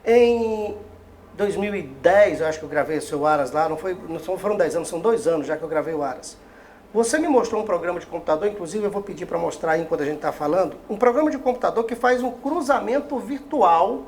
Em 2010, eu acho que eu gravei o seu Aras lá, não foram 10 anos, são 2 anos já que eu gravei o Aras. Você me mostrou um programa de computador, inclusive eu vou pedir para mostrar aí enquanto a gente está falando, um programa de computador que faz um cruzamento virtual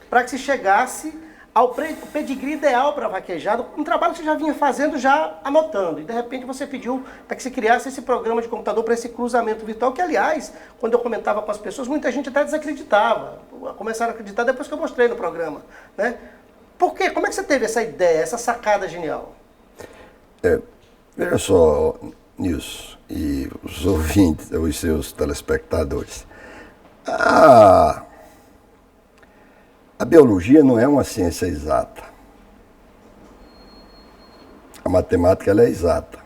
para que se chegasse ao pedigree ideal para vaquejada, um trabalho que você já vinha fazendo, já anotando. E de repente você pediu para que se criasse esse programa de computador para esse cruzamento virtual, que aliás, quando eu comentava com as pessoas, muita gente até desacreditava. Começaram a acreditar depois que eu mostrei no programa, né? Por quê? Como é que você teve essa ideia, essa sacada genial? Veja só, Nilson, e os ouvintes, os seus telespectadores. A biologia não é uma ciência exata. A matemática ela é exata.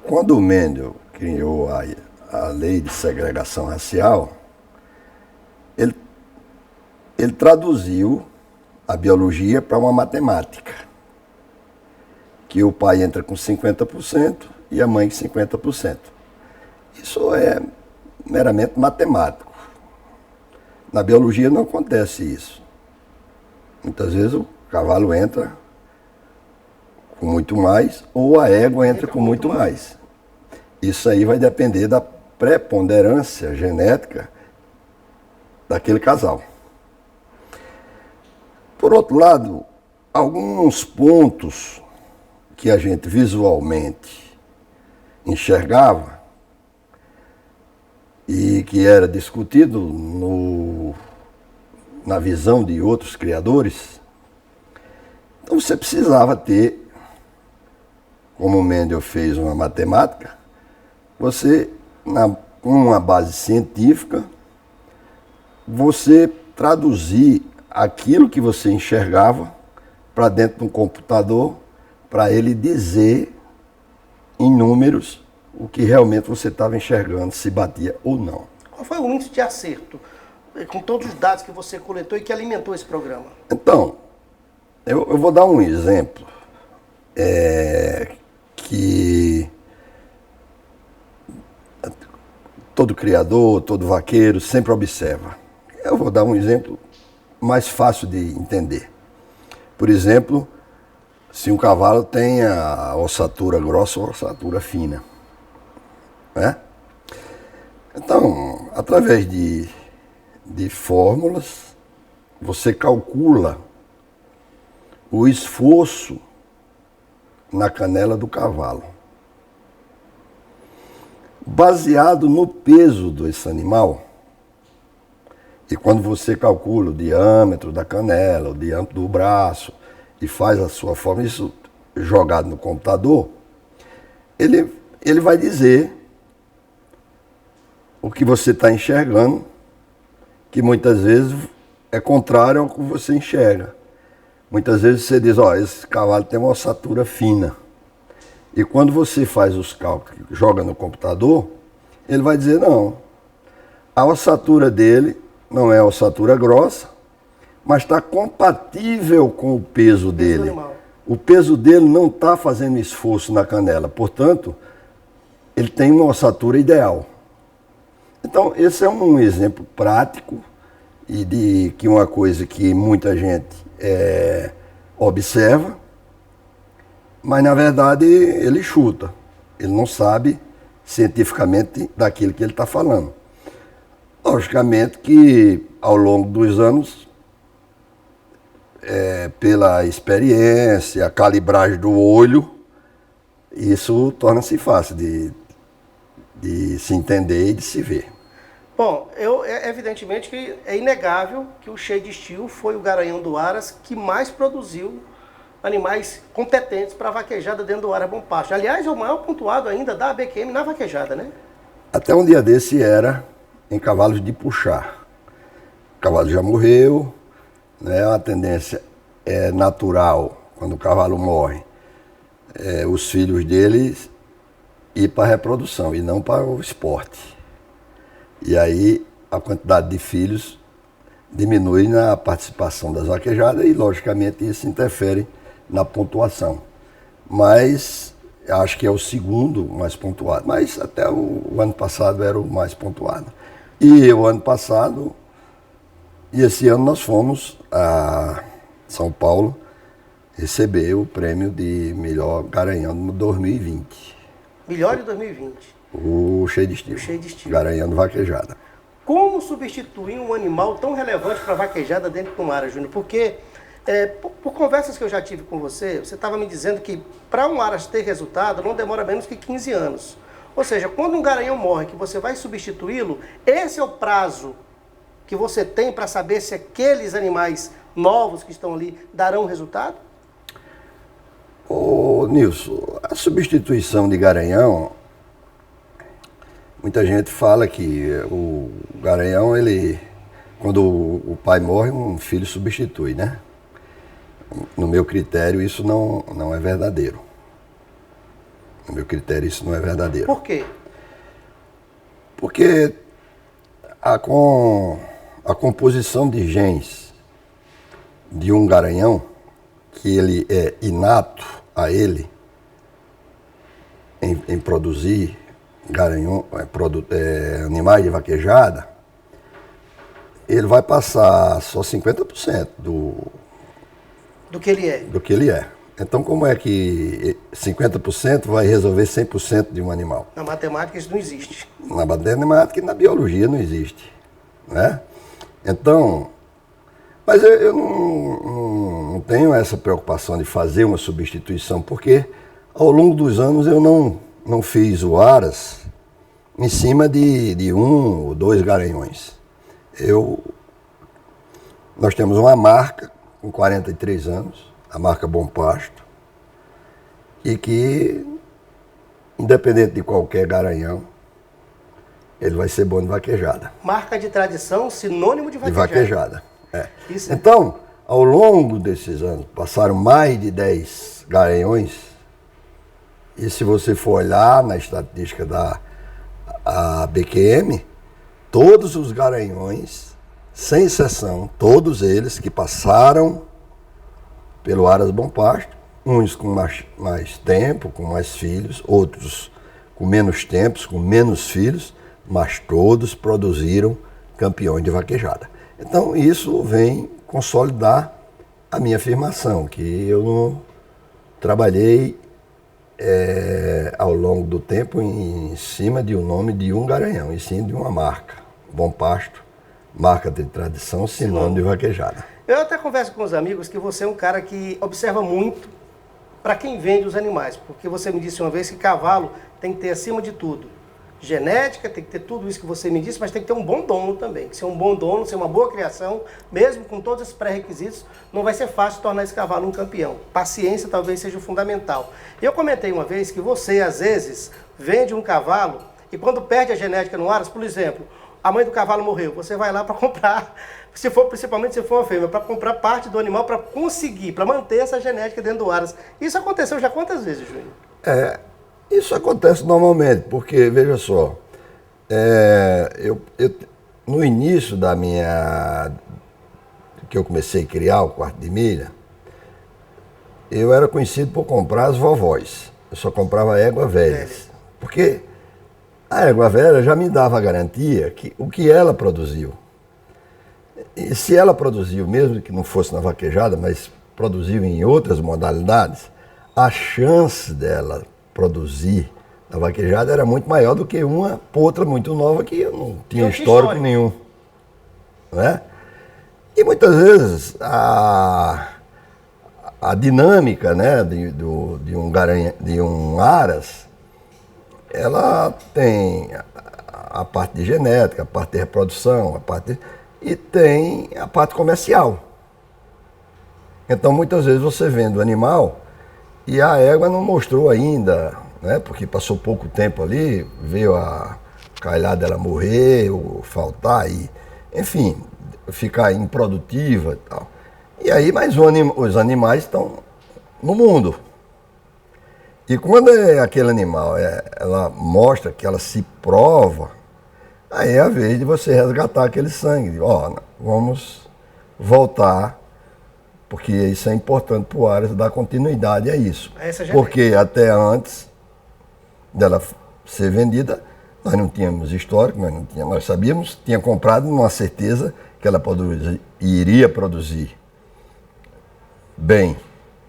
Quando o Mendel criou a lei de segregação racial, ele traduziu a biologia para uma matemática, que o pai entra com 50% e a mãe com 50%. Isso é meramente matemático. Na biologia não acontece isso. Muitas vezes o cavalo entra com muito mais ou a égua entra com muito mais. Isso aí vai depender da preponderância genética daquele casal. Por outro lado, alguns pontos que a gente visualmente enxergava e que era discutido na visão de outros criadores, então você precisava ter, como o Mendel fez uma matemática, você, com uma base científica, você traduzir aquilo que você enxergava para dentro de um computador, para ele dizer em números o que realmente você estava enxergando, se batia ou não. Qual foi o índice de acerto, com todos os dados que você coletou e que alimentou esse programa? Então, eu vou dar um exemplo que todo criador, todo vaqueiro sempre observa. Eu vou dar um exemplo mais fácil de entender. Por exemplo, se um cavalo tem a ossatura grossa ou a ossatura fina, né? Então, através de fórmulas, você calcula o esforço na canela do cavalo. Baseado no peso desse animal, e quando você calcula o diâmetro da canela, o diâmetro do braço, e faz a sua forma, isso jogado no computador, ele vai dizer o que você está enxergando, que muitas vezes é contrário ao que você enxerga. Muitas vezes você diz, esse cavalo tem uma ossatura fina. E quando você faz os cálculos, joga no computador, ele vai dizer, não, a ossatura dele não é a ossatura grossa, mas está compatível com o peso dele. O peso dele não está fazendo esforço na canela, portanto, ele tem uma ossatura ideal. Então, esse é um exemplo prático e de que uma coisa que muita gente observa, mas na verdade ele chuta. Ele não sabe cientificamente daquilo que ele está falando. Logicamente que ao longo dos anos, pela experiência, a calibragem do olho, isso torna-se fácil de se entender e de se ver. Bom, evidentemente que é inegável que o Shade Steel foi o garanhão do Aras que mais produziu animais competentes para vaquejada dentro do Aras Bom Pasto. Aliás, é o maior pontuado ainda da ABQM na vaquejada, né? Até um dia desse era em cavalos de puxar. O cavalo já morreu, né? Uma tendência natural, quando o cavalo morre, os filhos deles ir para a reprodução e não para o esporte. E aí a quantidade de filhos diminui na participação das vaquejadas e, logicamente, isso interfere na pontuação. Mas acho que é o segundo mais pontuado, mas até o ano passado era o mais pontuado. E o ano passado, e esse ano nós fomos a São Paulo receber o prêmio de melhor garanhão de 2020. Melhor de 2020. O cheio de estilo. O cheio de estilo. Garanhando vaquejada. Como substituir um animal tão relevante para a vaquejada dentro do Aras, Júnior? Porque, por conversas que eu já tive com você estava me dizendo que para um Aras ter resultado não demora menos que 15 anos. Ou seja, quando um garanhão morre, que você vai substituí-lo, esse é o prazo que você tem para saber se aqueles animais novos que estão ali darão resultado? Ô Nilson, a substituição de garanhão, muita gente fala que o garanhão, quando o pai morre, um filho substitui, né? No meu critério, isso não é verdadeiro. No meu critério, isso não é verdadeiro. Por quê? Porque a composição de genes de um garanhão, que ele é inato a ele em produzir garanhão, animais de vaquejada, ele vai passar só 50% Do que ele é. do que ele é. Então, como é que 50% vai resolver 100% de um animal? Na matemática isso não existe. Na matemática e na biologia não existe, né? Então, mas eu não tenho essa preocupação de fazer uma substituição, porque ao longo dos anos eu não fiz o Aras em cima de 1 ou 2 garanhões. Nós temos uma marca com 43 anos, a marca Bom Pasto, e que, independente de qualquer garanhão, ele vai ser bom de vaquejada. Marca de tradição, sinônimo de De vaquejada. vaquejada, é. Isso. Então, ao longo desses anos, passaram mais de 10 garanhões, e se você for olhar na estatística da BQM, todos os garanhões, sem exceção, todos eles que passaram pelo Aras Bom Pasto, uns com mais tempo, com mais filhos, outros com menos tempos, com menos filhos, mas todos produziram campeões de vaquejada. Então isso vem consolidar a minha afirmação, que eu não trabalhei ao longo do tempo em cima de um nome de um garanhão, e sim de uma marca. Bom Pasto, marca de tradição, sinônimo de vaquejada. Eu até converso com os amigos que você é um cara que observa muito para quem vende os animais, porque você me disse uma vez que cavalo tem que ter, acima de tudo, genética, tem que ter tudo isso que você me disse, mas tem que ter um bom dono também. Que ser um bom dono, ser uma boa criação, mesmo com todos esses pré-requisitos, não vai ser fácil tornar esse cavalo um campeão. Paciência talvez seja o fundamental. Eu comentei uma vez que você, às vezes, vende um cavalo e quando perde a genética no Aras, por exemplo, a mãe do cavalo morreu, você vai lá para comprar, principalmente se for uma fêmea, para comprar parte do animal para conseguir, para manter essa genética dentro do Aras. Isso aconteceu já quantas vezes, Júnior? Isso acontece normalmente, porque, veja só, no início que eu comecei a criar o quarto de milha, eu era conhecido por comprar as vovós. Eu só comprava égua velhas. Porque a égua velha já me dava a garantia que o que ela produziu. E se ela produziu, mesmo que não fosse na vaquejada, mas produziu em outras modalidades, a chance dela produzir na vaquejada era muito maior do que uma outra muito nova que eu não tinha histórico nenhum. Né? E muitas vezes a dinâmica, né, de um Aras, ela tem a parte de genética, a parte de reprodução, e tem a parte comercial. Então muitas vezes você vende o animal e a égua não mostrou ainda, né, porque passou pouco tempo ali, veio a calhar dela morrer ou faltar, enfim, ficar improdutiva e tal. E aí, mas os animais estão no mundo. E quando aquele animal, ela mostra que ela se prova, aí é a vez de você resgatar aquele sangue. Vamos voltar, porque isso é importante para o Aras, dar continuidade a isso. Porque até antes dela ser vendida, nós não tínhamos histórico, nós sabíamos, tinha comprado numa certeza que ela iria produzir bem,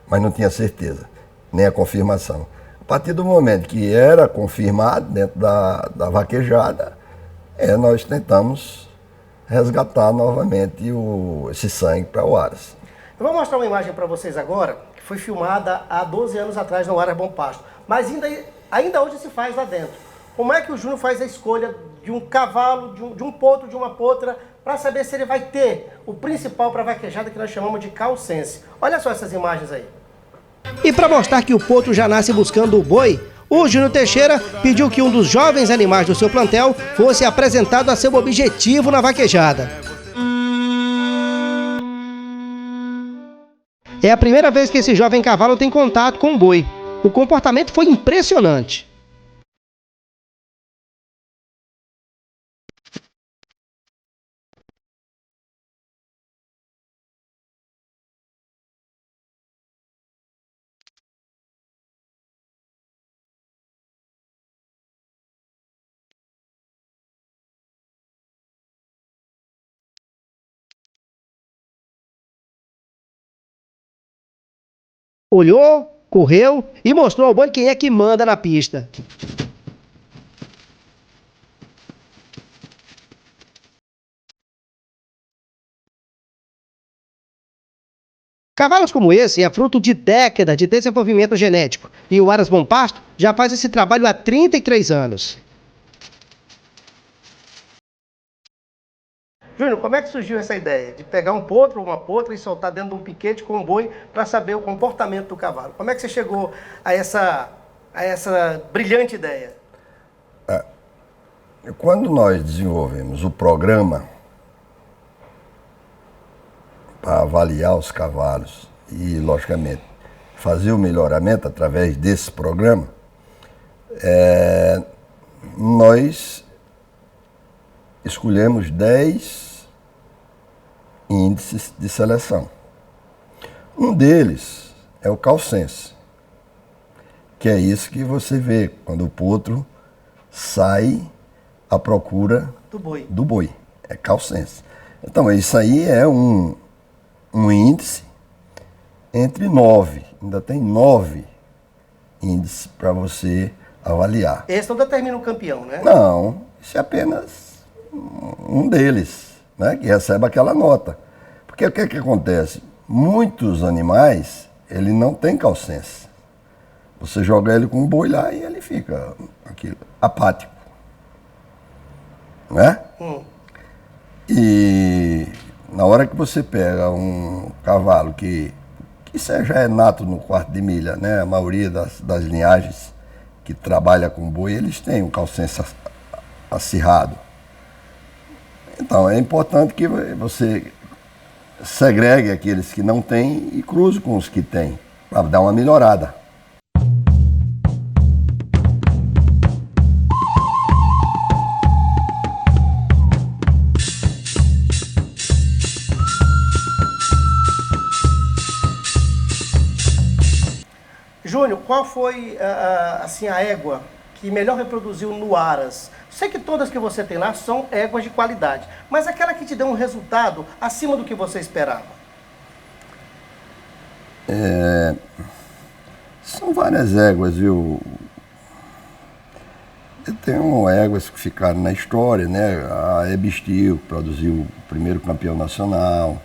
mas não tinha certeza, nem a confirmação. A partir do momento que era confirmado dentro da vaquejada, nós tentamos resgatar novamente esse sangue para o Aras. Eu vou mostrar uma imagem para vocês agora, que foi filmada há 12 anos atrás no Aras Bom Pasto, mas ainda hoje se faz lá dentro. Como é que o Júnior faz a escolha de um cavalo, de um potro, de uma potra, para saber se ele vai ter o principal para a vaquejada que nós chamamos de calcense? Olha só essas imagens aí. E para mostrar que o potro já nasce buscando o boi, o Júnior Teixeira pediu que um dos jovens animais do seu plantel fosse apresentado a seu objetivo na vaquejada. É a primeira vez que esse jovem cavalo tem contato com o boi. O comportamento foi impressionante. Olhou, correu e mostrou ao boi quem é que manda na pista. Cavalos como esse é fruto de décadas de desenvolvimento genético e o Aras Bom Pasto já faz esse trabalho há 33 anos. Júnior, como é que surgiu essa ideia de pegar um potro ou uma potra e soltar dentro de um piquete com um boi para saber o comportamento do cavalo? Como é que você chegou a essa brilhante ideia? Quando nós desenvolvemos o programa para avaliar os cavalos e, logicamente, fazer o melhoramento através desse programa, nós escolhemos 10 índices de seleção. Um deles é o calcense, que é isso que você vê quando o potro sai à procura do boi. É calcense. Então, isso aí é um índice entre 9. Ainda tem 9 índices para você avaliar. Esse não determina o campeão, né? Não, isso é apenas um deles, né, que recebe aquela nota. Porque o que acontece? Muitos animais, ele não tem calcense. Você joga ele com um boi lá e ele fica apático. Né? E na hora que você pega um cavalo que já é nato no quarto de milha, né? A maioria das linhagens que trabalha com boi, eles têm um calcense acirrado. Então é importante que você segregue aqueles que não têm e cruze com os que têm, para dar uma melhorada. Júnior, qual foi assim, a égua que melhor reproduziu no Aras? Sei que todas que você tem lá são éguas de qualidade, mas aquela que te deu um resultado acima do que você esperava? São várias éguas, viu? Eu tenho éguas que ficaram na história, né? A Ebistil, que produziu o primeiro campeão nacional.